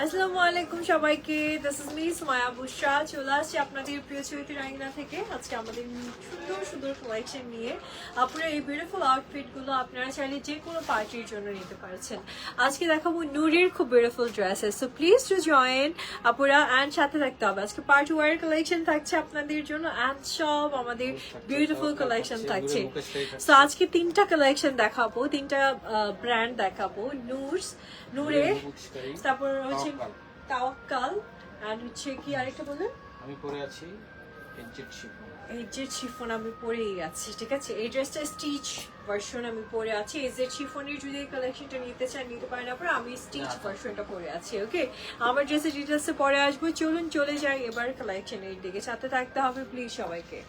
আসসালামু আলাইকুম সবাইকে, দিস ইজ মি সুমায়া বুশরা। চলে আসছি আপনাদের প্রিয় চৈতি রাঙ্গিনা থেকে। আজকে আমাদের সুন্দর সুন্দর কালেকশন নিয়ে আপনারা এই বিউটিফুল আউটফিটগুলো আপনারা চাইলে যে কোনো পার্টির জন্য নিতে পারছেন। আজকে দেখাবো নুরির খুব beautiful dresses, so please to join আপুরা অ্যান্ড সাথে থাকতে হবে। আজকে পার্টি ওয়ার কালেকশন থাকছে আপনাদের জন্য অ্যান্ড সব আমাদের বিউটিফুল কালেকশন থাকছে। সো আজকে তিনটা কালেকশন দেখাবো, তিনটা ব্র্যান্ড দেখাবো। নূরের, তারপর হচ্ছে তাওয়াক্কাল, এন্ড হচ্ছে কি আরেকটা বলেন? আমি পরে আছি এজেড শিফন। এজেড শিফন আমি পরেই আছি, ঠিক আছে। এই ড্রেসটা স্টিচ ভার্সন আমি পরে আছি। এজেড শিফনের যদি এই কালেকশনটা নিতে চান নিতে পারেন, আপনার আমি স্টিচ ভার্সনটা পরে আছি। ওকে, আমার ড্রেসের ডিটেলসে পরে আসবো। চলুন চলে যাই এবার কালেকশনের দিকে, সাথে থাকতে হবে প্লিজ সবাইকে।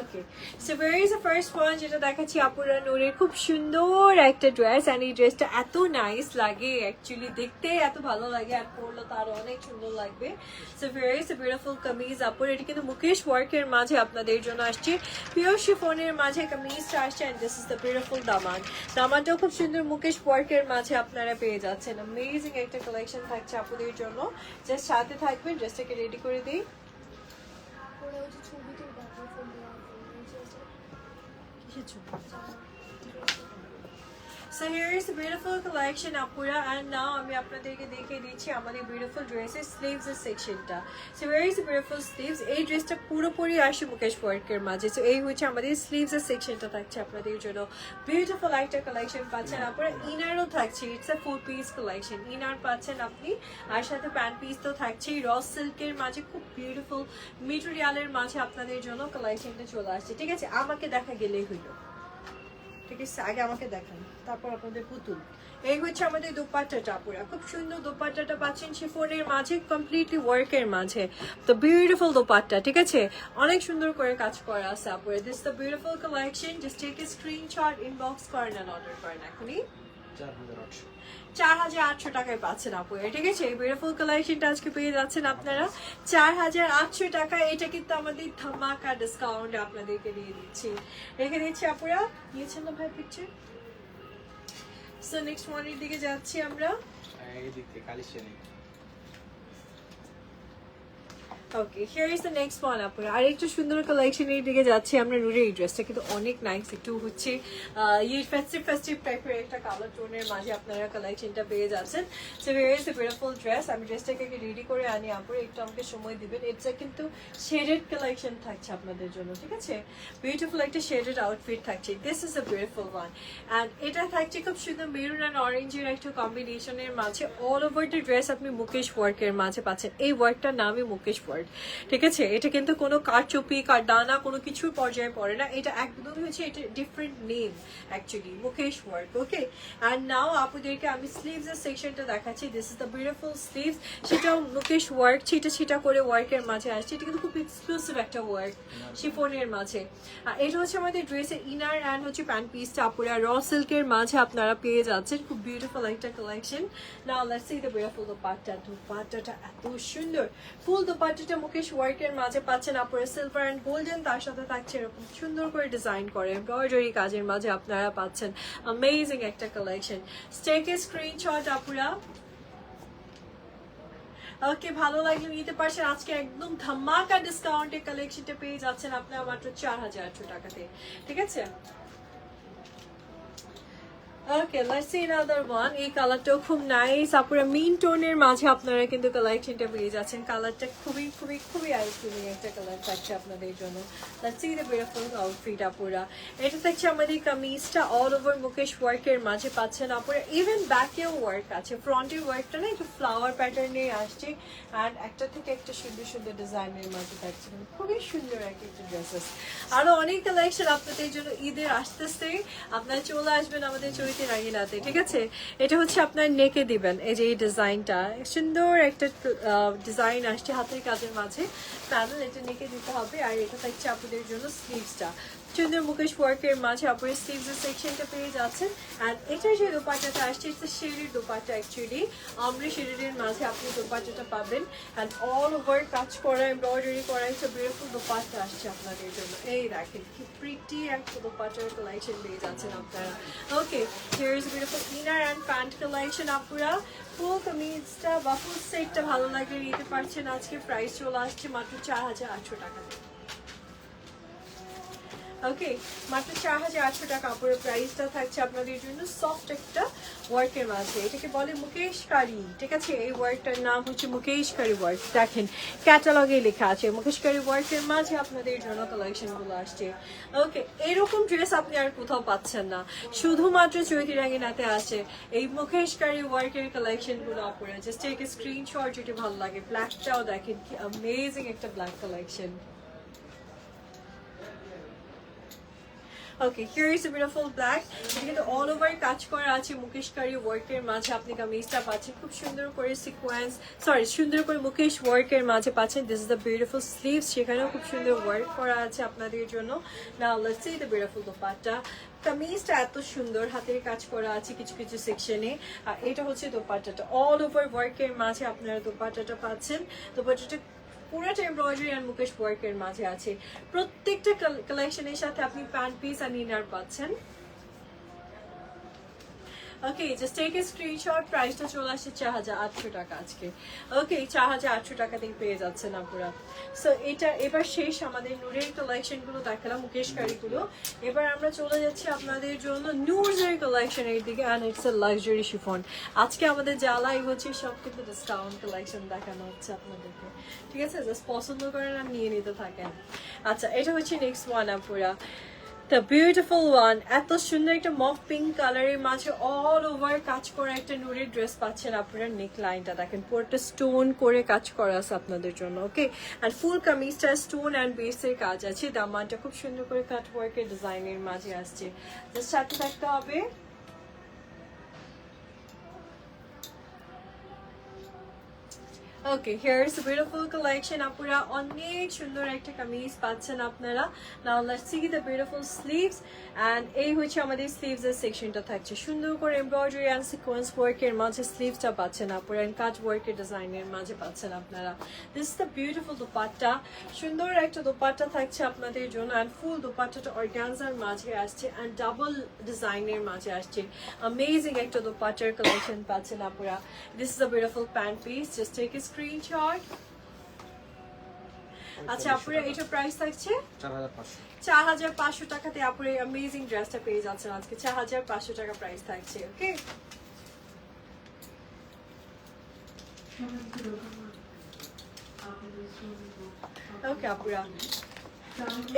ওকে, so where is the first one? যেটা দেখাচ্ছি আপুরা নূরের খুব সুন্দর একটা ড্রেস, এন্ড এই ড্রেসটা এত নাইস লাগে, অ্যাকচুয়ালি দেখতে এত ভালো লাগে, আর পরলে তো আরো অনেক সুন্দর লাগবে। So where is the beautiful kameez আপুর, এটা কিন্তু মুকেশ ওয়ার্কের মাঝে আপনাদের জন্য আসছে, পিওর শিফনের মাঝে কামিজটা আসছে, and this is the beautiful দামান। দামানটাও খুব সুন্দর মুকেশ ওয়ার্কের মাঝে আপনারা পেয়ে যাচ্ছেন। অ্যামেজিং একটা কালেকশন থাকছে আপুদের জন্য, জাস্ট সাথে থাকবেন। ড্রেসটাকে রেডি করে দিই। So here is the beautiful collection আপুরা, and now আমি আপনাদেরকে দেখিয়ে দিচ্ছি আমাদের beautiful dresses sleeves এর সেকশনটা। So here is the beautiful sleeves, এই ড্রেসটা পুরোপুরি আসে মুকেশ ওয়ার্কের মাঝে। So এই হচ্ছে আমাদের sleeves এর সেকশনটা থাকছে আপনাদের জন্য। বিউটিফুল একটা কালেকশন পাচ্ছেন আপনারা। ইনারও থাকছে, it's a 4 piece collection. Inner পাচ্ছেন আপনি, আর সাথে প্যান্ট পিস তো থাকছেই। র সিল্কের মাঝে খুব বিউটিফুল মেটেরিয়ালের মাঝে আপনাদের জন্য কালেকশনটা চলে আসছে, ঠিক আছে। আমাকে দেখা গেলেই হইলো, ঠিক আছে, আগে আমাকে দেখান, তারপর আপনাদের পুতুল। এই হচ্ছে আমাদের দোপাট্টাটা পুরা, খুব সুন্দর দোপাট্টাটা পাচ্ছেন শিফনের মাঝে, কমপ্লিটলি ওয়ার্কের মাঝে। তো বিউটিফুল দোপাট্টা, ঠিক আছে, অনেক সুন্দর করে কাজ করা আছে আপুরা। This the beautiful collection, just take a screenshot, inbox করেন আর অর্ডার করেন এখনই। 4800 টাকায় পাচ্ছেন আপু, ঠিক আছে। এই বিউটিফুল কালেকশনটা আজকে পেয়ে যাচ্ছেন আপনারা 4800 টাকা। এটা কিন্তু আমাদের ধামাকা ডিসকাউন্ট আপনাদেরকে দিয়ে দিচ্ছি, রেখে দিচ্ছি আপুরা। নিয়েছেন না ভাই পিকচার? সো নেক্সট ওয়ানের দিকে যাচ্ছি আমরা। এই দিক থেকে collection. Okay, here is the next one আপুরা। আর একটু সুন্দর কালেকশনের দিকে যাচ্ছি আমরা। নুরের এই ড্রেসটা কিন্তু অনেক নাইস, একটু হচ্ছে ফেস্টিভ টাইপের একটা কালার টোনের মাঝে আপনারা কালেকশনটা পেয়ে যাচ্ছেন। So here is the beautiful dress. আমি ড্রেসটাকে রেডি করে আনি আপুরা, একটু আমাকে সময় দিবেন। এটা কিন্তু শেডেড কালেকশন থাকছে আপনাদের জন্য, ঠিক আছে। বিউটিফুল একটা শেডেড আউটফিট থাকছে। This is a beautiful one, and এটা থাকছে খুব সুন্দর মেরুন অ্যান্ড অরেঞ্জের একটা কম্বিনেশনের মাঝে। অল ওভার দ্য ড্রেস আপনি মুকেশ ওয়ার্কের মাঝে পাচ্ছেন। এই ওয়ার্কটার নামই মুকেশ ওয়ার্ক, ঠিক আছে। এটা কিন্তু কোনো কারচুপি দানা কোনো কিছুর পর্যায়ে পড়ে না, এটা একদম হচ্ছে এটা different name actually, mukesh work. Okay, and now আপুদেরকে আমি স্লিভস এর সেকশনটা দেখাচ্ছি। This is the beautiful sleeves, সেটাও মুকেশ ওয়ার্ক, ছিটা করে ওয়ার্কের মাঝে আসছে। এটা কিন্তু খুব এক্সক্লুসিভ একটা ওয়ার্ক শিফনের মাঝে। আর এটা হচ্ছে আমাদের ড্রেসের ইনার অ্যান্ড হচ্ছে প্যান্ট পিসটা আপুরা র সিল্কের মাঝে আপনারা পেয়ে যাচ্ছেন। খুব বিউটিফুল একটা collection. Now let's see the beautiful dupatta. দোপাট্টাটা এত সুন্দর, ফুল দোপাট্টাটা মুকেশ ওয়ার্কের মাঝে পাচ্ছেন আপুরা সিলভার অ্যান্ড গোল্ডেন, তার সাথে থাকছে এরকম সুন্দর করে ডিজাইন করে এমব্রয়ডারি কাজের মাঝে আপনারা পাচ্ছেন। অ্যামেজিং একটা কালেকশন। টেক এ স্ক্রিনশট আপুরা। ওকে, ভালো লাগলে নিতে পারছেন। আজকে একদম ধামাকা ডিসকাউন্টে কালেকশনটা পেয়ে যাচ্ছেন আপনারা মাত্র 4800 টাকাতে, ঠিক আছে। ওকে, লেটস সি অ্যানাদার ওয়ান। এই কালারটাও খুব নাইস আপুরা, মিন টোনের মাঝে আপনারা কিন্তু কালেকশনটা পেয়ে যাচ্ছেন। কালারটা খুবই খুবই খুবই আইকনিক একটা কালার থাকছে আপনাদের জন্য। Let's see the beautiful outfit আপুরা। এটা থাকছে আমাদের কামিজটা অল ওভার মুকেশ ওয়ার্কের মাঝে পাচ্ছেন আপুরা। ইভেন ব্যাকেও ওয়ার্ক আছে, ফ্রন্টের ওয়ার্কটা না একটু ফ্লাওয়ার প্যাটার্নে আসছে, অ্যান্ড একটা থেকে একটা সুন্দর সুন্দর ডিজাইনের মাঝে থাকছে। খুবই সুন্দর একটা ড্রেসেস। আরো অনেক কালেকশন আপনাদের জন্য ঈদের আসতেছে, আপনারা চলে আসবেন আমাদের চরিত্র রাঙিনাতে, ঠিক আছে। এটা হচ্ছে আপনার নেকে দিবেন, এই যে এই ডিজাইনটা সুন্দর একটা ডিজাইন আসছে হাতের কাজের মাঝে, প্যানেল এটা নেকে দিতে হবে। আর এটা থাকছে আপনাদের জন্য স্লিভসটা। সুন্দর মুকেশ ওয়ার্কের মাঝে আপনার স্লিভস সেকশনটা পেয়ে যাচ্ছেন। এন্ড এটার যে দোপাট্টাটা আসছে এটা শেডের দোপাট্টা, অ্যাকচুয়ালি আমরা শেডের মাঝে আপনি দোপাট্টাটা পাবেন। এন্ড অল ওভার কাজ করা, এমব্রয়ডারি করা একটা বিউটিফুল দোপাট্টা আসছে আপনাদের জন্য। এই দেখেন কি প্রিটি একটা দোপাট্টার কালেকশন পেয়ে যাচ্ছেন আপনারা। Okay, here is beautiful inner and pant collection. আপনারা ফুল কামিজটা বা ফুল সেটটা ভালো লাগলে নিতে পারছেন। আজকে প্রাইস চলে আসছে মাত্র 4800 টাকা। ওকে, মাত্র 4800 টাকা কাপড়ের প্রাইসটা থাকছে আপনাদের জন্য সফট একটা ওয়ার্কের মাঝে। এটাকে বলে মুকেশ কারি, ঠিক আছে? এই ওয়ার্কটার নাম হচ্ছে মুকেশ কারি ওয়ার্ক। দেখেন ক্যাটালগে লেখা আছে মুকেশ কারি ওয়ার্কের মাঝে আপনাদের জন্য কালেকশনগুলো আসছে। ওকে, এরকম ড্রেস আপনি আর কোথাও পাচ্ছেন না, শুধুমাত্র চৈতি রাঙ্গিনাতে আছে এই মুকেশ কারি ওয়ার্কের কালেকশনগুলো। আপনারা জাস্ট টেক এ স্ক্রিনশট যদি ভালো লাগে। ব্ল্যাকটাও দেখেন কি অ্যামেজিং একটা black collection. Okay, here is a beautiful black. এটা কিন্তু অল ওভার কাজ করা আছে মুকেশ কারি ওয়ার্কের মাঝে। আপনি কামিজটা পাচ্ছেন খুব সুন্দর করে সিকোয়েন্স, সুন্দর করে মুকেশ ওয়ার্কের মাঝে পাচ্ছেন। This is the beautiful sleeves, সেখানেও খুব সুন্দর ওয়ার্ক করা আছে আপনাদের জন্য। নাও let's see the beautiful dupatta. কামিজটা এত সুন্দর, হাতের কাজ করা আছে কিছু কিছু সেকশনে। আর এটা হচ্ছে দোপাট্টাটা, অল ওভার ওয়ার্কের মাঝে আপনারা দোপাট্টাটা পাচ্ছেন। দোপাট্টাটা পুরোটা এমব্রয়ডারি আর মুকেশ ওয়ার্কের মাঝে আছে। প্রত্যেকটা কালেকশনের সাথে আপনি প্যান্ট পিস আর ইনার পাচ্ছেন। ওকে, জাস্ট টেক এ স্ক্রিনশট। প্রাইসটা চলে আসছে 4800 টাকা আজকে। ওকে, 4800 টাকাতেই পেয়ে যাচ্ছেন আপনারা। সো এটা এবার শেষ আমাদের নূরের কালেকশনগুলো দেখালাম, মুকেশ কারিগুলো। এবার আমরা চলে যাচ্ছি আপনাদের জন্য নূরের কালেকশনের দিকে। And it's a luxury chiffon. আজকে আমাদের যা লাইভ হচ্ছে সব কিন্তু ডিসকাউন্ট কালেকশন দেখানো হচ্ছে আপনাদেরকে, ঠিক আছে? জাস্ট পছন্দ করেন আর নিয়ে নিতে থাকেন। আচ্ছা, এটা হচ্ছে নেক্সট ওয়ান আপুরা, দ্য বিউটিফুল ওয়ান। এত সুন্দর একটা মফ পিঙ্ক কালারের মাঝে অল ওভার কাজ করা একটা নুরের ড্রেস পাচ্ছেন আপনারা। নেক লাইনটা দেখেন পুরোটা স্টোন করে কাজ করা আছে আপনাদের জন্য। ওকে, অ্যান্ড ফুল কামিজটা স্টোন অ্যান্ড বেসের কাজ আছে। দামানটা খুব সুন্দর করে কাট ওয়ার্কের ডিজাইনের মাঝে আসছে। জাস্ট সাথে থাকতে হবে। Okay, here is beautiful collection. আপুরা অনেক সুন্দর একটা কামিজ পাচ্ছেন আপনারা। Now let's see the beautiful sleeves. And এই হচ্ছে আমাদের স্লিভস এর সেকশনটা থাকছে সুন্দর করে এমব্রয়ডারি এন্ড সিকোয়েন্স ওয়ার্কের মাঝে স্লিভসটা পাচ্ছেন আপুরা। এন্ড কাট ওয়ার্কের ডিজাইনের মাঝে পাচ্ছেন আপনারা। This is the beautiful dupatta. সুন্দর একটা দোপাট্টা থাকছে আপনাদের জন্য। এন্ড ফুল দোপাট্টাটা অর্গানজার মাঝে আসছে এন্ড ডাবল ডিজাইনের মাঝে আসছে। অ্যামেজিং একটা দোপাট্টার কালেকশন পাচ্ছেন আপুরা। This is the beautiful pant piece. Just take a screenshot. আচ্ছা আপুরা, এটা প্রাইস থাকছে 4500 টাকাতে। আপুরা এই অ্যামেজিং ড্রেসটা পেয়ে যাচ্ছেন আজকে 4500 টাকা প্রাইস থাকছে। ওকে, ওকে আপুরা,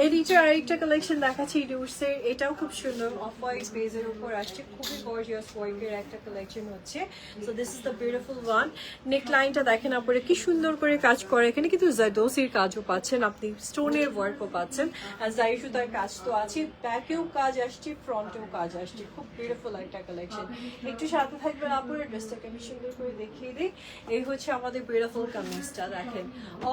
এই নিচে আরেকটা কালেকশন দেখাচ্ছি ডুসের। এটাও খুব সুন্দর, অফ হোয়াইট বেজের উপর আসছে, খুবই গর্জিয়াস ওয়ার্কের একটা কালেকশন হচ্ছে। So this is the beautiful one. Neck লাইনটা দেখেন আপনারা কি সুন্দর করে কাজ করে। এখানে কিন্তু জারদোসির কাজও পাচ্ছেন আপনি, স্টোনের ওয়ার্কও পাচ্ছেন। আর জারি সুতার কাজ তো আছে, ব্যাকেও কাজ আসছে, ফ্রন্টেও কাজ আসছে। খুব বিউটিফুল একটা কালেকশন। একটু সাথে থাকবেন আপনারা, ড্রেসটাকে আমি সুন্দর করে দেখিয়ে দিই। এই হচ্ছে আমাদের বিউটিফুল কামিজটা দেখেন,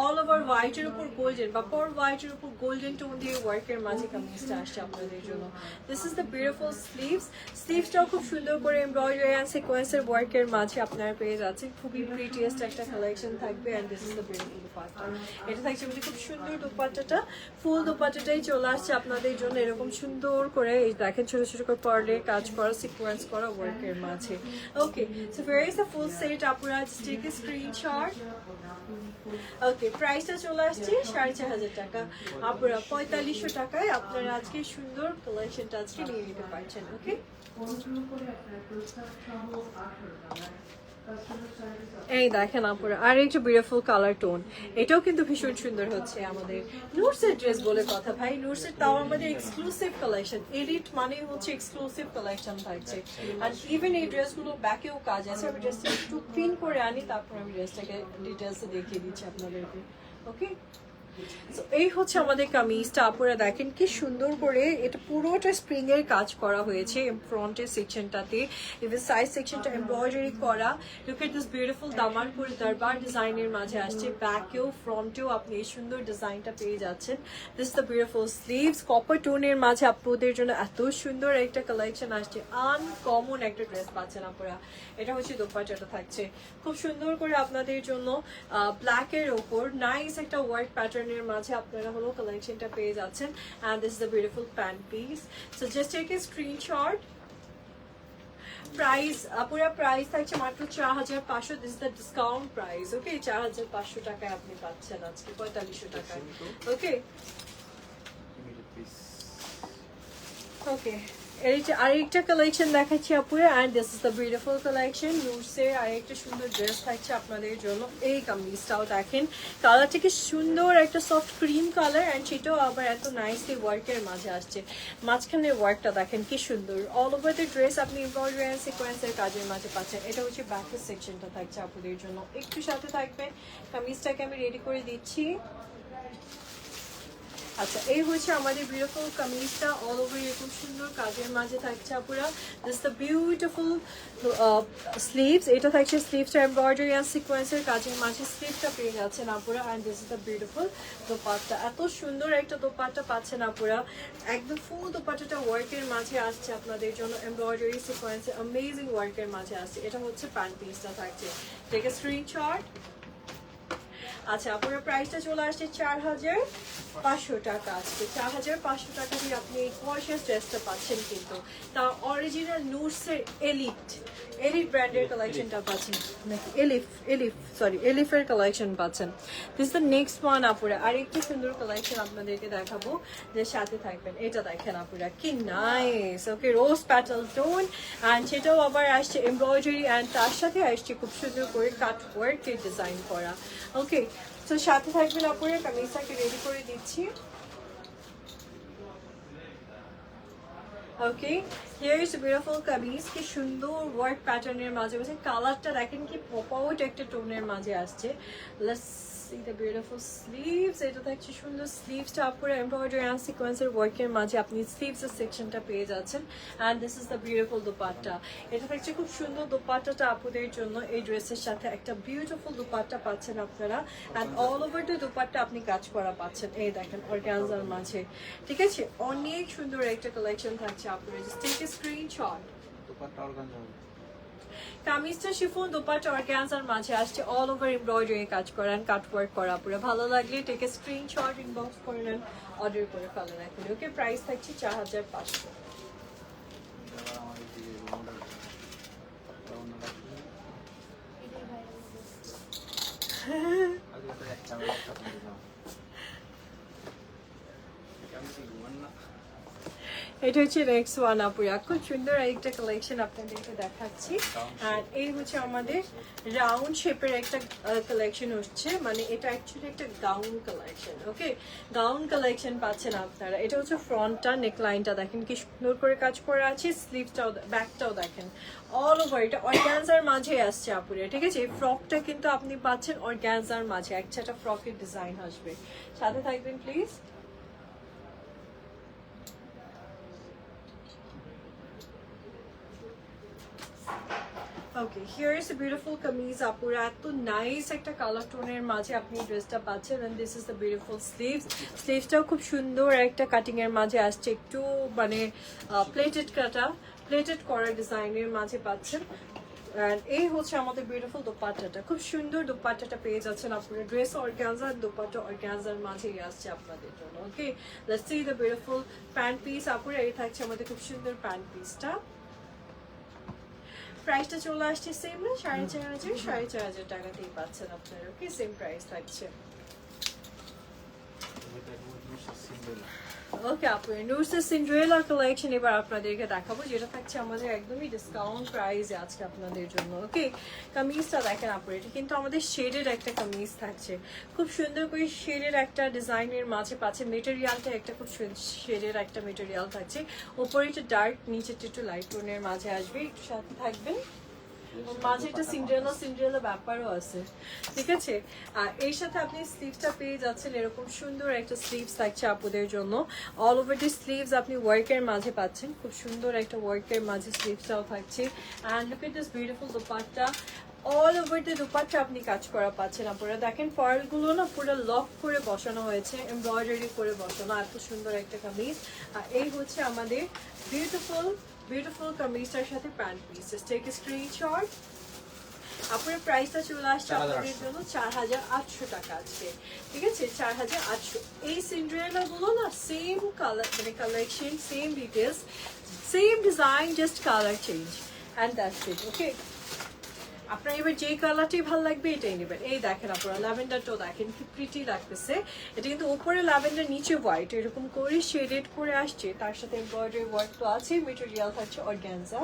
অল ওভার হোয়াইটের উপর গোল্ডেন বা পর হোয়াইটের উপর গোল্ডেন টোন দিয়ে ওয়ার্কের মাঝে কামিজটা আসছে আপনাদের জন্য। This is the beautiful sleeves. স্লিভসটাও খুব সুন্দর করে এমব্রয়ডারি এন্ড সিকোয়েন্সের ওয়ার্কের মাঝে আপনারা পেয়ে যাচ্ছেন। খুবই প্রিটিয়েস্ট একটা কালেকশন থাকবে। And this is the beautiful dupatta. এটা থাকছে মানে খুব সুন্দর দোপাট্টাটা, ফুল দোপাট্টাটাই চলে আসছে আপনাদের জন্য এরকম সুন্দর করে। এই দেখেন ছোট ছোট করে পার্লে কাজ করা, সিকোয়েন্স করা ওয়ার্কের মাঝে। Okay, so here is the full set. আপনারা just take a screenshot. Okay, প্রাইসটা চলে আসছে 4500 টাকা। আপনারা 4500 টাকায় আপনারা আজকে সুন্দর কালেকশনটা আজকে নিয়ে নিতে পারছেন। ওকে, এই দেখেন আপনারা আর একটু বিউটিফুল কালার টোন। এটাও কিন্তু ভীষণ সুন্দর হচ্ছে আমাদের নুরসের ড্রেস বলে কথা ভাই। নুরসের তাও আমাদের এক্সক্লুসিভ কালেকশন, এলিট মানে হচ্ছে এক্সক্লুসিভ কালেকশন থাকছে। আর ইভেন এই ড্রেসগুলো ব্যাকেও কাজ আছে। আমি ড্রেসটা একটু পিন করে আনি, তারপর আমি ড্রেসটাকে ডিটেলসে দেখিয়ে দিচ্ছি আপনাদেরকে। ওকে, So, এই হচ্ছে আমাদের কামিজটা। আপনারা দেখেন কি সুন্দর করে এটা পুরোটা স্প্রিং এর কাজ করা হয়েছে ফ্রন্টের সেকশনটাতে, ইভেন সাইড সেকশনটা এমব্রয়ডারি করা। লুক এট দিস বিউটিফুল দামানপুরি দরবার ডিজাইনের মাঝে আসছে, ব্যাকেও ফ্রন্টেও আপনি এই সুন্দর ডিজাইনটা পেয়ে যাচ্ছেন। This the beautiful sleeves, copper টোনের মাঝে আপনাদের জন্য এত সুন্দর একটা কালেকশন আসছে, আনকমন একটা ড্রেস পাচ্ছেন আপনারা। এটা হচ্ছে দোপাট্টাটা থাকছে খুব সুন্দর করে আপনাদের জন্য ব্ল্যাকের ওপর নাইস একটা হোয়াইট প্যাটার্নের মাঝে আপনারা হলো কালেকশনটা পেয়ে যাচ্ছেন। And this is the beautiful pant piece. So just take a screenshot. Price পুরো প্রাইস থাকছে মাত্র 4500। This the discount price. Okay, 4500 টাকায় আপনি পাচ্ছেন আজকে 4500 টাকায়। ওকে ওকে, আরেকটা কালেকশন দেখাচ্ছি আপুরে। And this is the beautiful collection লুসের আরেকটা সুন্দর ড্রেস থাকছে আপনাদের জন্য। এই কামিজটাও দেখেন, কালারটা কি সুন্দর, একটা সফট ক্রিম কালার, অ্যান্ড সেটাও আবার এত নাইসলি ওয়ার্কের মাঝে আসছে। মাঝখানের ওয়ার্কটা দেখেন কি সুন্দর, অল ওভার দ্য ড্রেস আপনি এমব্রয়ডারি অ্যান্ড সিকোয়েন্সের কাজের মাঝে পাচ্ছেন। এটা হচ্ছে ব্যাকের সেকশনটা থাকছে আপনাদের জন্য। একটু সাথে থাকবেন, কামিজটাকে আমি রেডি করে দিচ্ছি। আচ্ছা, এই হচ্ছে আমাদের বিউটিফুল কামিজটা, অল ওভার এরকম সুন্দর কাজের মাঝে থাকছে আপুরা। দিস দ্য বিউটিফুল স্লিভস, এটা থাকছে স্লিভসটা এমব্রয়ডারি অ্যান্ড সিকোয়েন্সের কাজের মাঝে স্লিভটা পেয়ে যাচ্ছেন আপুরা। And this is the beautiful dupatta, এত সুন্দর একটা দোপাট্টা পাচ্ছেন আপুরা। একদম ফুল দোপাট্টাটা ওয়ার্কের মাঝে আসছে আপনাদের জন্য, এমব্রয়ডারি সিকোয়েন্সে অ্যামেজিং ওয়ার্কের মাঝে আসছে। এটা হচ্ছে প্যান্ট পিসটা থাকছে। Take a screenshot. আচ্ছা, আপনার প্রাইসটা চলে আসছে 4500 টাকা। আজকে 4500 টাকা দিয়ে আপনি এই গর্জিয়াস ড্রেসটা পাচ্ছেন, কিন্তু তা অরিজিনাল নুটসের এলিট ব্র্যান্ডের কালেকশনটা পাচ্ছেন, নাকি এলিফের কালেকশন পাচ্ছেন। দিস দ্য নেক্সট ওয়ান আপুরা, আর একটু সুন্দর কালেকশন আপনাদেরকে দেখাবো, যে সাথে থাকবেন। এটা দেখেন আপুরা কি nice, okay, rose Patel tone, and সেটাও আবার আসছে এমব্রয়ডারি, অ্যান্ড তার সাথে আসছে খুব সুন্দর করে কাট ওয়ার্কের ডিজাইন করা। ওকে, তো সাথে থাকবেন আপুরা, কামিজটাকে রেডি করে দিচ্ছি। ওকে, হিয়ার ইজ বিউটিফুল কামিজ, কি সুন্দর ওয়ার্ক প্যাটার্নের মাঝে বসে, কালারটা দেখেন কি পপ আউট একটা টোনের মাঝে আসছে। Let's see the beautiful sleeves. এটা থাকছে সুন্দর স্লিভসটা আপুরা এমব্রয়ডারি অ্যান্ড সিকোয়েন্সের ওয়ার্কের মাঝে আপনি স্লিভসের সেকশনটা পেয়ে যাচ্ছেন। And this is the beautiful dupatta. এটা থাকছে খুব সুন্দর দোপাট্টাটা আপুদের জন্য। এই ড্রেসের সাথে একটা বিউটিফুল দোপাট্টা পাচ্ছেন আপনারা, and all over the dupatta আপনি কাজ করা পাচ্ছেন। এই দেখেন অর্গানজার মাঝে, ঠিক আছে, অনেক সুন্দর একটা কালেকশন থাকছে আপনারা। Just take a screenshot. Dupatta organza হবে। কামিজটা শিফন, দোপাট্টা অর্গানজার মাঝে আসছে, অল ওভার এমব্রয়ডারি কাজ করেন, কাট ওয়ার্ক করা পুরো। ভালো লাগলে টেক এ স্ক্রিনশট, ইনবক্স করে নেন, অর্ডার করে ফেলেন এখন। ওকে, প্রাইস থাকছে 4500। এবার আমাদের দিকে মডেল আগে তো একটা আপনাদের দাও। কেমন কি ঘুমান না? এটা হচ্ছে নেক্সট ওয়ান আপুরা, খুব সুন্দর একটা কালেকশন আপনাদেরকে দেখাচ্ছি। আর এই হচ্ছে আমাদের রাউন্ড শেপের একটা কালেকশন হচ্ছে, মানে এটা অ্যাকচুয়ালি একটা গাউন কালেকশন। ওকে, গাউন কালেকশন পাচ্ছেন আপনারা। এটা হচ্ছে ফ্রন্টটা, নেকলাইনটা দেখেন কি সুন্দর করে কাজ করা আছে, স্লিভসটাও ব্যাকটাও দেখেন অল ওভার। এটা অর্গানজার মাঝে আসছে আপুরা, ঠিক আছে। এই ফ্রকটা কিন্তু আপনি পাচ্ছেন অর্গানজার মাঝে, একটা ফ্রকের ডিজাইন আসবে। সাথে থাকবেন please. Okay, here is a beautiful kameez আপুরা, এত নাইস একটা কালার টোনের মাঝে আপনি ড্রেসটা পাচ্ছেন। And this is the beautiful sleeves. স্লিভসটাও খুব সুন্দর একটা কাটিং এর মাঝে আসছে, একটু মানে প্লেটেড করা ডিজাইনের মাঝে পাচ্ছেন। And এই হচ্ছে আমাদের বিউটিফুল দোপাট্টাটা, খুব সুন্দর দোপাট্টাটা পেয়ে যাচ্ছেন আপনারা। ড্রেস অর্গানজা, দোপাট্টা অর্গানজার মাঝেই আসছে আপনাদের জন্য। Okay, let's see the beautiful pant piece আপুরা। এই থাকছে আমাদের খুব সুন্দর প্যান্ট পিসটা। প্রাইসটা চলে আসছে সেম না, 4500 টাকাতেই পাচ্ছেন আপনারা। ওকে, সেম প্রাইস থাকছে। ওকে আপু, নুরসের সিন্ড্রেলা কালেকশন এবার আপনাদেরকে দেখাবো, যেটা থাকছে আমাদের একদমই ডিসকাউন্ট প্রাইসে আজকে আপনাদের জন্য। ওকে, কামিজটা দেখেন আপু, এটা কিন্তু আমাদের শেডের একটা কামিজ থাকছে, খুব সুন্দর করে শেডের একটা ডিজাইনের মাঝে পাচ্ছে। মেটেরিয়ালটা একটা খুব শেডের একটা মেটেরিয়াল থাকছে, উপরে একটু ডার্ক, নিচে একটু লাইট টোনের মাঝে আসবে। একটু সাথে থাকবেন। মাঝে একটা সিন্ড্রেলা ব্যাপারও আছে, ঠিক আছে। আর এর সাথে আপনি স্লিভসটা পেয়ে যাচ্ছেন এরকম সুন্দর একটা স্লিভস থাকছে আপুদের জন্য। অল ওভার দি স্লিভস আপনি ওয়ার্কের মাঝে পাচ্ছেন, খুব সুন্দর একটা ওয়ার্কের মাঝে স্লিভসটাও থাকছে। And look at this beautiful dupatta, all over the dupatta আপনি কাজ করা পাচ্ছেন। আপনারা দেখেন পার্লগুলো না পুরো লক করে বসানো হয়েছে, এমব্রয়ডারি করে বসানো, এত সুন্দর একটা কামিজ। আর এই হচ্ছে আমাদের বিউটিফুল কামিজটার সাথে pant piece. Just take a screenshot. আপনার প্রাইসটা চলে আসছে আপনাদের জন্য 4800 টাকা আজকে, ঠিক আছে, 4800। এই সিন্ড্রেলা গুলো না সেম কালার, মানে collection, same details, same design, just colour change and that's it. Okay, আপনার এবার যেই কালারটাই ভালো লাগবে এটাই নেবেন। এই দেখেন আপনারা ল্যাভেন্ডারটাও দেখেন কি প্রিটি লাগতেছে। এটা কিন্তু উপরে ল্যাভেন্ডার, নিচে হোয়াইট, এরকম করে শেডেড করে আসছে, তার সাথে এমব্রয়ডারি ওয়ার্ক তো আছে, মেটেরিয়াল থাকছে অর্গানজা।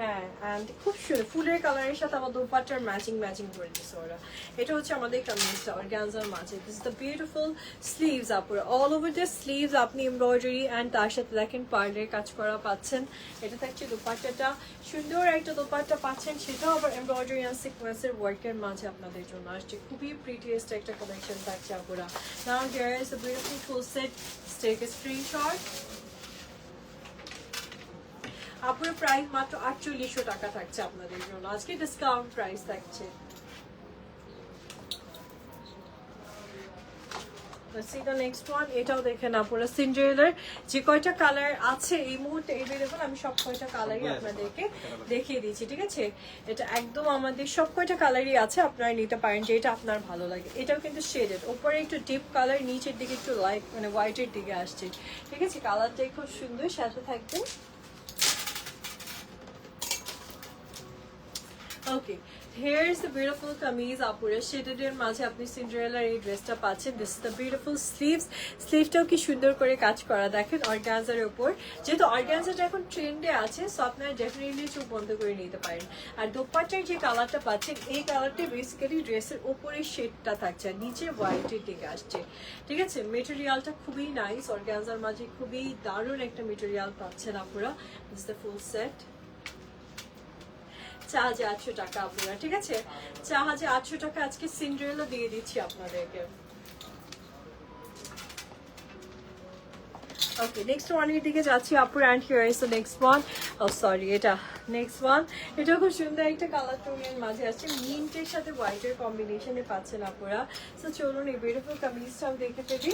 হ্যাঁ, অ্যান্ড খুব সুন্দর ফুলের কালারের সাথে আমার দোপাট্টার ম্যাচিং করে দিচ্ছে ওরা। এটা হচ্ছে আমাদের কামিজটা অর্গানজার মাঝে। This is the beautiful sleeves আপুরা, অল ওভার দ্য স্লিভস আপনি এমব্রয়ডারি অ্যান্ড তার সাথে দেখেন পার্লের কাজ করা পাচ্ছেন। এটা থাকছে দোপাট্টাটা, সুন্দর একটা দোপাট্টা পাচ্ছেন, সেটাও আবার এমব্রয়ডারি অ্যান্ড সিকোয়েন্সের ওয়ার্কের মাঝে আপনাদের জন্য আসছে। খুবই প্রিটিয়েস্ট একটা কালেকশন থাকছে আপুরা। Now here is the beautiful full set, take a screenshot. আপুর প্রাইস মাত্র 4800 টাকা থাকছে আপনাদের জন্য, আজকে ডিসকাউন্ট প্রাইস থাকছে। Let's see the next one. এটাও দেখেন আপুরা সিন্ড্রেলার যে কয়টা কালার আছে এই মুহূর্তে এভেলেবল, আমি সব কয়টা কালারই আপনাদেরকে দেখিয়ে দিচ্ছি, ঠিক আছে। এটা একদম আমাদের সব কয়টা কালারই আছে, আপনারা নিতে পারেন যেটা আপনার ভালো লাগে। এটাও কিন্তু শেডেড, উপরে একটু ডিপ কালার, নিচের দিকে একটু লাইট মানে হোয়াইটের দিকে আসছে, ঠিক আছে। কালারটাই খুব সুন্দর, সাথে থাকবে ওকে। Here is the beautiful kameez আপুরা, শেডেডের মাঝে আপনি সিন্ড্রেলার এই ড্রেসটা পাচ্ছেন। This is the beautiful sleeves, স্লিভটাও কি সুন্দর করে কাজ করা দেখেন অর্গানজার উপর। যেহেতু অর্গানজাটা এখন ট্রেন্ডে আছে, সো আপনারা ডেফিনেটলি চোখ বন্ধ করে নিতে পারেন। আর দোপাট্টার যে কালারটা পাচ্ছেন, এই কালারটা বেসিক্যালি ড্রেসের উপরের শেডটা থাকছে, আর নিচে হোয়াইটের দিকে আসছে, ঠিক আছে। মেটেরিয়ালটা খুবই নাইস, অর্গানজার মাঝে খুবই দারুণ একটা মেটেরিয়াল পাচ্ছেন আপুরা। This is the full set, 4800 টাকা আপনারা, ঠিক আছে। 4800 টাকা আজকে সিন্ড্রেলা দিয়ে দিচ্ছি আপনাদেরকে। ওকে, নেক্সট ওয়ানের দিকে যাচ্ছি আপুর। And here is the next one. Oh sorry, এটা নেক্সট ওয়ান। এটা খুব সুন্দর একটা কালার টোনের মাঝে আছে, মিন্টের সাথে হোয়াইটের কম্বিনেশনে পাচ্ছেন আপুরা। সো চলুন এই বিউটিফুল কামিজটাও দেখে ফেলি।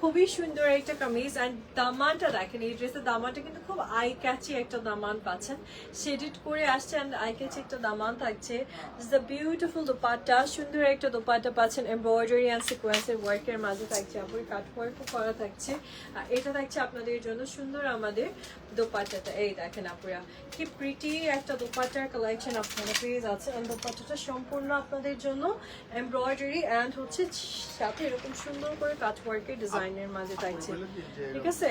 খুবই সুন্দর একটা কামিজ। অ্যান্ড দামানটা দেখেন, এই ড্রেসের দামানটা কিন্তু খুব আই ক্যাচি একটা দামান পাচ্ছেন, শেডেড করে আসছে অ্যান্ড আই ক্যাচি একটা দামান থাকছে। দিস দ্য বিউটিফুল দোপাট্টা, সুন্দর একটা দোপাট্টা পাচ্ছেন, এমব্রয়ডারি অ্যান্ড সিকোয়েন্সের ওয়ার্কের মাঝে থাকছে, আপুর কাট ওয়ার্কও করা থাকছে। আর এটা থাকছে আপনাদের জন্য সুন্দর আমাদের দোপাট্টাটা। এই দেখেন আপুরা কি প্রিটি একটা দোপাট্টার কালেকশন আপনারা পেয়ে যাচ্ছে। অ্যান্ড দোপাট্টাটা সম্পূর্ণ আপনাদের জন্য এমব্রয়ডারি অ্যান্ড হচ্ছে সাথে এরকম সুন্দর করে কাট ওয়ার্কের ডিজাইনের মাঝে থাকছে, ঠিক আছে।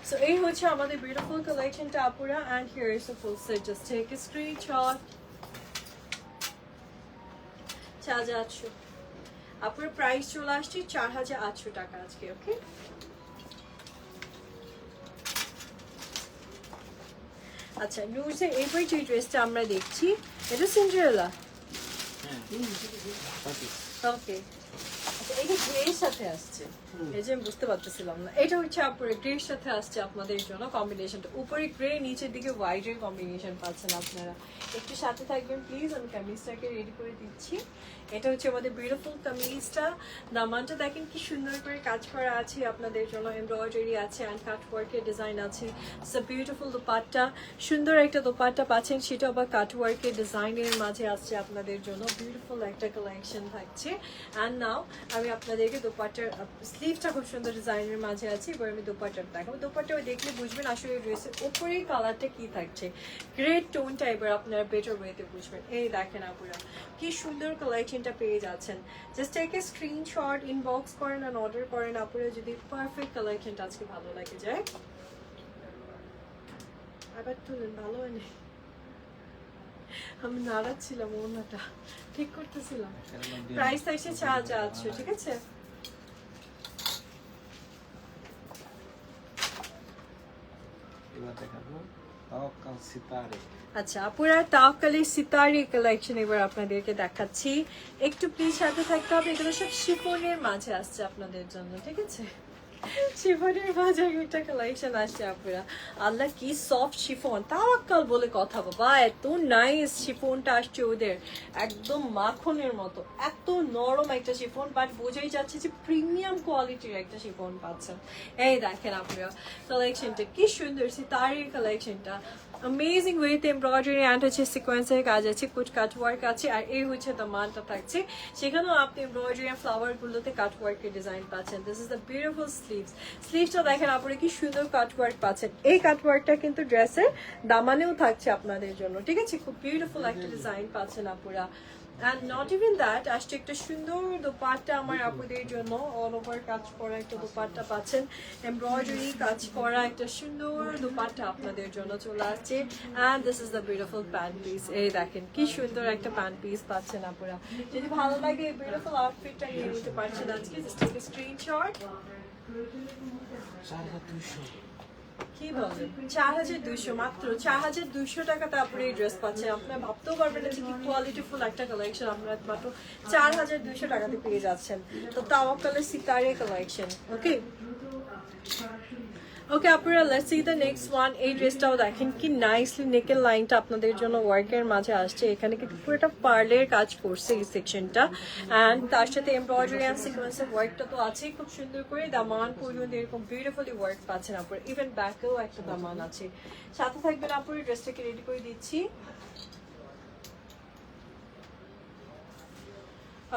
সো এই হচ্ছে আমাদের বিউটিফুল কালেকশনটা আপুরা। And here is the full set, just take a screenshot. 4800 আপুর প্রাইস চলে আসছে 4800 টাকা আজকে। ওকে, আচ্ছা নিউজে এবার যে ড্রেসটা আমরা দেখছি এটা সিন্ড্রেলা। ওকে, আচ্ছা এটা গ্রের সাথে আসছে, এই যে আমি বুঝতে পারতেছিলাম না। এটা হচ্ছে আপনার গ্রের সাথে আসছে আপনাদের জন্য কম্বিনেশনটা, উপরে গ্রে নিচের দিকে হোয়াইটের কম্বিনেশন পাচ্ছেন আপনারা। একটু সাথে থাকবেন প্লিজ, আমি কামিজটাকে রেডি করে দিচ্ছি। এটা হচ্ছে আমাদের বিউটিফুল কামিজটা। দামানটা দেখেন কি সুন্দর করে কাজ করা আছে আপনাদের জন্য, এমব্রয়ডারি আছে অ্যান্ড কাট ওয়ার্কের ডিজাইন আছে। ইটস আ বিউটিফুল দোপাট্টা, সুন্দর একটা দোপাট্টা পাচ্ছেন, সেটা আবার কাট ওয়ার্কের ডিজাইনের মাঝে আসছে আপনাদের জন্য। বিউটিফুল একটা কালেকশন থাকছে। অ্যান্ড নাও আমি আপনাদেরকে দোপাট্টার স্লিভটা খুব সুন্দর ডিজাইনের মাঝে আছে, এবার আমি দোপাট্টাটা দেখাবো। দোপাট্টা দেখলে বুঝবেন আসলে ড্রেসের উপরেই কালারটা কি থাকছে, গ্রেড টোনটা এবার আপনারা বেটার ওয়েতে বুঝবেন। এই দেখেন আপুরা কি সুন্দর কালেকশনটা পেয়ে যাচ্ছেন। Just take a screenshot, inbox করেন আর অর্ডার করেন আপুরা, যদি পারফেক্ট কালেকশনটা আজকে ভালো লাগে যায়। আবার তুলেন, ভালো হয়নি, আমি নাড়াচ্ছিলাম ওনাটা ঠিক করতেছিলাম। প্রাইস থাকছে 4800, ঠিক আছে। এবার দেখাবো তাওয়াক্কাল সিতারে। আচ্ছা আপুরা তাওয়াক্কালি সিতারি কালেকশন এবার আপনাদেরকে দেখাচ্ছি, একটু প্লিজ সাথে থাকতে হবে। এগুলো সব শিফনের মাঝে আসছে আপনাদের জন্য, ঠিক আছে? শিফনের মাঝে একটা কালেকশন আসছে আপুরা। আল্লাহ কি সফট শিফন, তাওয়াক্কাল বলে কথা বাবা, এত নাইস শিফনটা আসছে ওদের, একদম মাখনের মতো, এত নরম একটা শিফন, বাট বোঝাই যাচ্ছে যে প্রিমিয়াম কোয়ালিটির একটা শিফন পাচ্ছেন। এই দেখেন আপুরা কালেকশনটা কি সুন্দর, সিতারির কালেকশনটা অ্যামেজিং ওয়েতে এমব্রয়ডারি অ্যান্ড হচ্ছে সিকোয়েন্সের কাজ আছে, কুচ কাট ওয়ার্ক আছে, আর এই হচ্ছে দামানটা থাকছে, সেখানেও আপনি এমব্রয়ডারি অ্যান্ড ফ্লাওয়ারগুলোতে কাট ওয়ার্কের ডিজাইন পাচ্ছেন। দিস ইজ দ্য বিউটিফুল স্লিভসটা দেখেন আপনারা কি সুন্দর কাট ওয়ার্ক পাচ্ছেন। এই কাট ওয়ার্কটা কিন্তু ড্রেসের দামানেও থাকছে আপনাদের জন্য, ঠিক আছে? খুব বিউটিফুল একটা ডিজাইন পাচ্ছেন আপুরা। And not even that, আসছে একটা সুন্দর দোপাট্টা আমার আপুদের জন্য, অল ওভার কাজ করা একটা দোপাট্টা পাচ্ছেন, এমব্রয়ডারি কাজ করা একটা সুন্দর দোপাট্টা আপনাদের জন্য চলে আসছে। And this is the beautiful pant piece, এই দেখেন কি সুন্দর একটা প্যান্ট পিস পাচ্ছেন আপনারা। যদি ভালো লাগে এই বিউটিফুল আউটফিটটা নিয়ে নিতে পারছেন আজকে, জাস্ট টেক এ স্ক্রিনশট। 4200 কি বলেন 4200, মাত্র 4200 টাকা তারপরে এই ড্রেস পাচ্ছেন। আপনারা ভাবতেও পারবেন না যে কি কোয়ালিটিফুল একটা কালেকশন আপনারা মাত্র 4200 টাকাতে পেয়ে যাচ্ছেন। তো তাওয়াক্কালের সিতারে কালেকশন। ওকে ওকে আপনারা let's see the next one. এই ড্রেসটাও দেখেন কি নাইসলি নেকের লাইনটা আপনাদের জন্য ওয়ার্কের মাঝে আসছে, এখানে কিন্তু পুরোটা পার্লের কাজ করছে এই সেকশনটা, অ্যান্ড তার সাথে এমব্রয়ডারি অ্যান্ড সিকোয়েন্সের ওয়ার্কটা তো আছেই খুব সুন্দর করে, দামান পর্যন্ত এরকম বিউটিফুলি ওয়ার্ক পাচ্ছেন আপনারা, ইভেন ব্যাকেও একটা দামান আছে। সাথে থাকবেন আপুর, ড্রেসটাকে রেডি করে দিচ্ছি।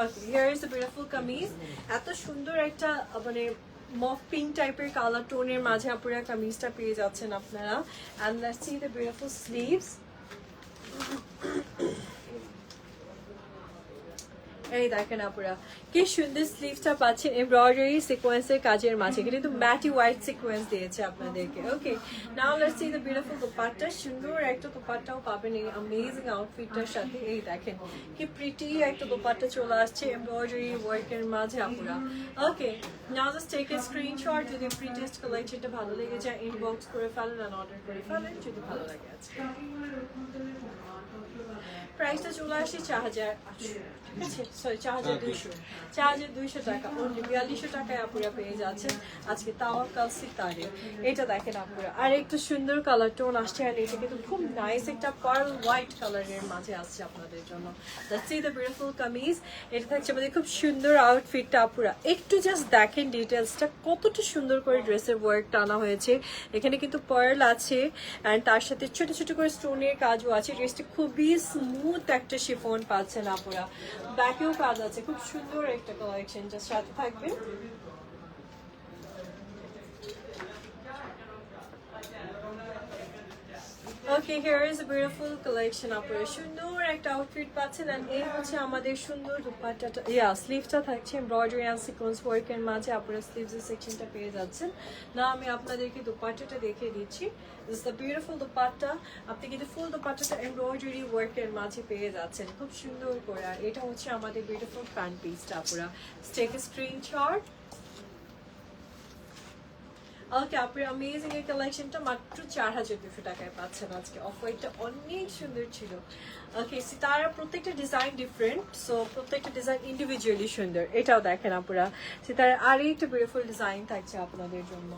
Okay, here is the beautiful kameez. এত সুন্দর একটা মানে মফ পিঙ্ক টাইপের কালার টোনের মাঝে আপুরা কামিজটা পেয়ে যাচ্ছেন আপনারা। And let's see the beautiful sleeves. এই দেখেন আপুরা কি সুন্দর স্লিভসটা পাচ্ছেন এমব্রয়ডারি সিকোয়েন্সের কাজের মাঝে, কিন্তু ম্যাটি হোয়াইট সিকোয়েন্স দিয়েছে আপনাদেরকে। Okay now let's see the beautiful dupatta, সুন্দর একটা দোপাট্টাও পাবেন এই অ্যামেজিং আউটফিটটার সাথে। এই দেখেন কি প্রিটি একটা দোপাট্টা চলে আসছে এমব্রয়ডারি ওয়ার্কের মাঝে আপুরা। ওকে নাও জাস্ট টেক এ স্ক্রিনশট, যদি প্রিটেস্ট কালেকশনটা ভালো লেগে যায় ইনবক্স করে ফেলেন আর অর্ডার করে ফেলেন যদি ভালো লাগে আজকে। প্রাইসটা চলে আসছে 4800, ঠিক আছে? সরি 4200, 4200 টাকা, অনলি 4200 টাকায় আপুরা পেয়ে যাচ্ছেন আজকে তাওয়াক্কাল সিতারে। এটা দেখেন আপুরা আর একটু সুন্দর কালার টোন আসছে, আর এটা কিন্তু খুব নাইস একটা পার্ল হোয়াইট কালারের মাঝে আসছে আপনাদের জন্য। দ্যাটস দ্য বিউটিফুল কামিজ, এটা থাকছে আমাদের খুব সুন্দর আউটফিটটা আপুরা। একটু জাস্ট দেখেন ডিটেলসটা কতটা সুন্দর করে ড্রেসের ওয়ার্ক টানা হয়েছে, এখানে কিন্তু পার্ল আছে অ্যান্ড তার সাথে ছোট ছোট করে স্টোনের কাজও আছে। ড্রেসটা খুবই স্মুথ একটা শিফন পাচ্ছেন আপুরা, ব্যাকেও কাজ আছে, খুব সুন্দর একটা কালেকশন, জাস্ট সাথে থাকবে। ওকে here is a beautiful collection, আপনারা সুন্দর একটা আউটফিট পাচ্ছেন। এন্ড এই হচ্ছে আমাদের সুন্দর দুপাট্টাটা, স্লিভসটা থাকছে এমব্রয়ডারি অ্যান্ড সিকোয়েন্স ওয়ার্কের মাঝে, আপনারা স্লিভসের সেকশনটা পেয়ে যাচ্ছেন। না আমি আপনাদেরকে দুপাট্টাটা দেখিয়ে দিচ্ছি, দিস দ্য বিউটিফুল দুপাট্টা। আপনি কিন্তু ফুল দুপাট্টাটা এমব্রয়ডারি ওয়ার্কের মাঝে পেয়ে যাচ্ছেন খুব সুন্দর করে, আর এটা হচ্ছে আমাদের বিউটিফুল প্যান্ট পিসটা। আপনারা টেক এ স্ক্রিনশট। ওকে আপনার অ্যামেজিং এই কালেকশনটা মাত্র 4200 টাকায় পাচ্ছেন আজকে। অফ হোয়াইটটা অনেক সুন্দর ছিল। ওকে তারা প্রত্যেকটা ডিজাইন ডিফারেন্ট, সো প্রত্যেকটা ডিজাইন ইন্ডিভিজুয়ালি সুন্দর। এটাও দেখেন আপনারা তার আর একটা বিউটিফুল ডিজাইন থাকছে আপনাদের জন্য।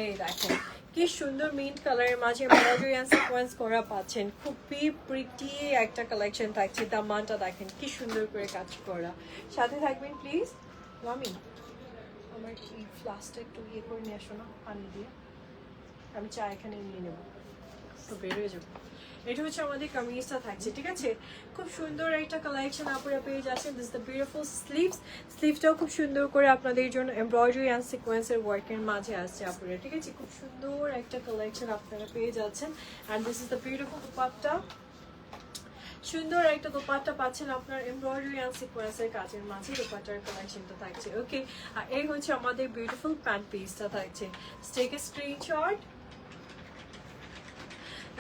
এই দেখেন কি সুন্দর মিন্ট কালারের মাঝে এমব্রয়ডারি অ্যান্ড সিকোয়েন্স করা পাচ্ছেন, খুবই প্রিটি একটা কালেকশন থাকছে। দামানটা দেখেন কি সুন্দর করে কাজ করা। সাথে থাকবেন প্লিজ। মামি আমার এই ফ্লাস্কটা একটু ইয়ে করে নিয়ে আসো না পানি দিয়ে, আমি চা এখানে নিয়ে নেবো, তো বের হয়ে যাবো। এটা হচ্ছে আমাদের কামিজটা থাকছে, ঠিক আছে? খুব সুন্দর একটা কালেকশন আপনারা পেয়ে যাচ্ছেন। দিস দ্য বিউটিফুল স্লিভসটাও খুব সুন্দর করে আপনাদের জন্য এমব্রয়ডারি অ্যান্ড সিকোয়েন্সের ওয়ার্কের মাঝে আসছে আপনারা, ঠিক আছে? খুব সুন্দর একটা কালেকশন আপনারা পেয়ে যাচ্ছেন। And this is the beautiful dupatta, সুন্দর একটা দোপাট্টা পাচ্ছেন আপনার এমব্রয়ডারি অ্যান্ড সিকোয়েন্সের কাজের মাঝে দোপাট্টার কালেকশনটা থাকছে। ওকে আর এই হচ্ছে আমাদের বিউটিফুল প্যান্ট পিসটা থাকছে। Take a screenshot.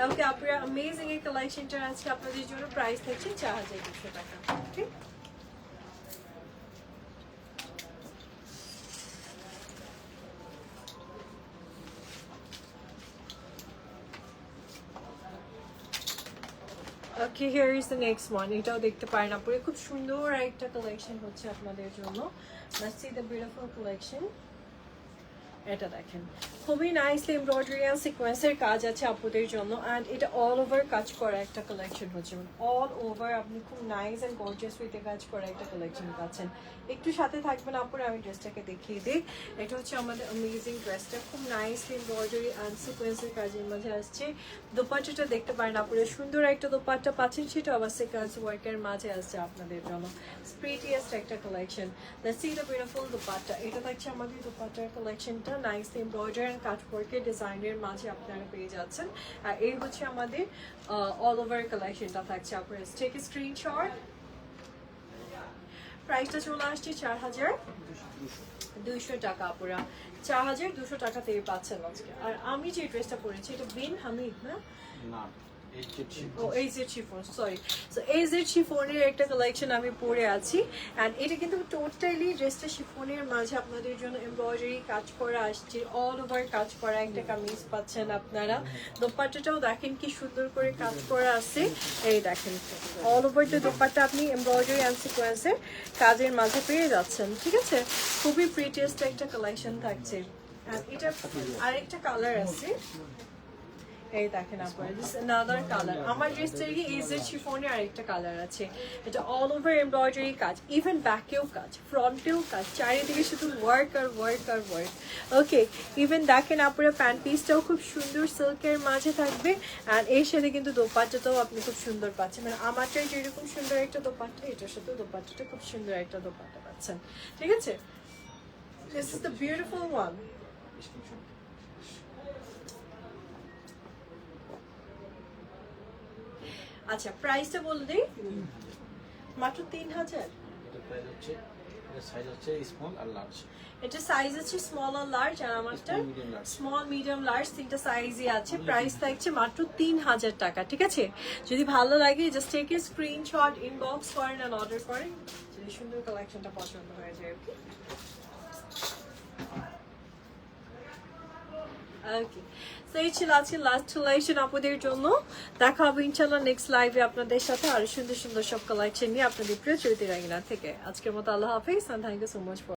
ওকে আপনারা অ্যামেজিং এই কালেকশনটা আজকে আপনাদের জন্য প্রাইস থাকছে 4200 টাকা। Okay okay, here is the next one. এটাও দেখতে পারেন আপুরে, খুব সুন্দর একটা কালেকশন হচ্ছে আপনাদের জন্য। Let's see the beautiful collection. এটা দেখেন, খুবই নাইসলি এমব্রয়ডারি অ্যান্ড সিকোয়েন্সের কাজ আছে আপুদের জন্য, অ্যান্ড এটা অল ওভার কাজ করা একটা কালেকশন হচ্ছে, মানে অল ওভার আপনি খুব নাইস অ্যান্ড গর্জিয়াস উইথে কাজ করা একটা কালেকশন পাচ্ছেন। একটু সাথে থাকবেন আপুরে, আমি ড্রেসটাকে দেখিয়ে দিই। এটা হচ্ছে আমাদের অ্যামেজিং ড্রেসটা, খুব নাইসলি এমব্রয়ডারি অ্যান্ড সিকোয়েন্সের কাজের মাঝে আসছে। দোপাট্টাটা দেখতে পারেন আপুরে, সুন্দর একটা দোপাট্টা পাচ্ছেন, সেটা আবার সিকোয়েন্স ওয়ার্কের মাঝে আসছে আপনাদের জন্য। স্প্রিটিয়েস্ট একটা collection. Let's see the beautiful dupatta. এটা থাকছে আমাদের দোপাট্টার কালেকশনটা, নাইস এমব্রয়ডারি অ্যান্ড কাটওয়ার্কের ডিজাইনের মাঝে আপনারা পেয়ে যাচ্ছেন। আর এই হচ্ছে আমাদের অল ওভার কালেকশনটা থাকছে। আপনারা টেক স্ক্রিনশট। প্রাইসটা চলে আসছে 4,200 টাকা আপুরা, 4,200 টাকাতে পাচ্ছেন আজকে। আর আমি যে ড্রেসটা পরেছি এটা বিন হামিদ না, না ও AZ chiffon, sorry. So AZ শিফনের একটা কালেকশন আমি পরে আছি, অ্যান্ড এটা কিন্তু টোটালি ড্রেসটা শিফনের মাঝে আপনাদের জন্য এমব্রয়ডারি কাজ করা আসছে, অল ওভার কাজ করা একটা কামিজ পাচ্ছেন আপনারা। দোপাট্টাটাও দেখেন কি সুন্দর করে কাজ করা আছে, এই দেখেন অল ওভার যে দোপাট্টা আপনি এমব্রয়ডারি অ্যান্ড সিকোয়েন্সের কাজের মাঝে পেয়ে যাচ্ছেন, ঠিক আছে। খুবই প্রিটিয়েস্ট একটা কালেকশন থাকছে। আর এটা আরেকটা কালার আছে, এই দেখেন আপনারা, দিস আনাদার কালার। আমার ড্রেসটার কি এইজেড শিফনে আরেকটা কালার আছে। এটা অল ওভার এমব্রয়ডারি কাজ, ইভেন ব্যাকেও কাজ, ফ্রন্টেও কাজ, চারিদিকে শুধু ওয়ার্ক আর ওয়ার্ক আর ওয়ার্ক। ওকে, ইভেন দেখেন আপনারা প্যান্ট পিসটাও খুব সুন্দর সিল্কের মাঝে থাকবে, অ্যান্ড এর সাথে কিন্তু দোপাট্টাটাও আপনি খুব সুন্দর পাচ্ছেন। মানে আমারটাই যেরকম সুন্দর একটা দোপাট্টা, এটার সাথে দোপাট্টাটা খুব সুন্দর একটা দোপাট্টা পাচ্ছেন, ঠিক আছে। This is the beautiful one. আচ্ছা, প্রাইসটা বলে দিই, মাত্র 3,000। এটা প্রাইস হচ্ছে, এটা সাইজ হচ্ছে স্মল আর লার্জ। এটা সাইজ আছে স্মল আর লার্জ, আর আমারটা Small, medium, large. Small medium large, তিনটা সাইজই আছে। প্রাইস থাকছে মাত্র 3,000 টাকা, ঠিক আছে। যদি ভালো লাগে just take a screenshot, inbox করেন আর অর্ডার করেন, যদি সুন্দর কালেকশনটা পছন্দ হয়ে যায়। ওকে ওকে, তো এই ছিল আজকে লাস্ট কালেকশন আপনাদের জন্য। দেখা হবে ইনশাল্লাহ নেক্সট লাইভে আপনাদের সাথে আরো সুন্দর সুন্দর সব কালেকশন নিয়ে আপনাদের প্রিয় চৈতি রাঙ্গিনা থেকে। আজকের মতো আল্লাহ হাফেজ, and thank you so much for